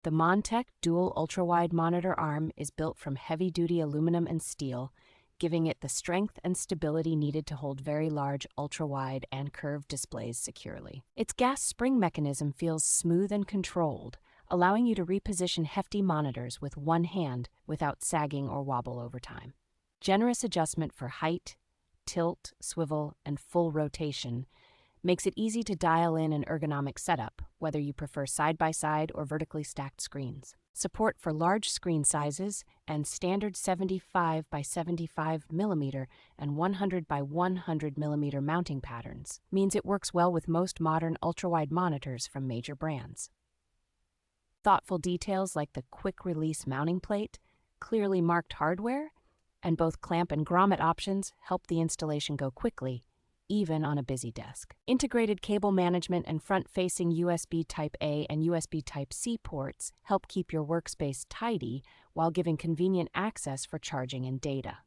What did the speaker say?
The monTEK Dual Ultrawide Monitor Arm is built from heavy-duty aluminum and steel, giving it the strength and stability needed to hold very large, ultra-wide, and curved displays securely. Its gas spring mechanism feels smooth and controlled, allowing you to reposition hefty monitors with one hand without sagging or wobble over time. Generous adjustment for height, tilt, swivel, and full rotation makes it easy to dial in an ergonomic setup, whether you prefer side-by-side or vertically stacked screens. Support for large screen sizes and standard 75 by 75 mm and 100 by 100 mm mounting patterns means it works well with most modern ultrawide monitors from major brands. Thoughtful details like the quick-release mounting plate, clearly marked hardware, and both clamp and grommet options help the installation go quickly, even on a busy desk. Integrated cable management and front-facing USB Type-A and USB Type-C ports help keep your workspace tidy while giving convenient access for charging and data.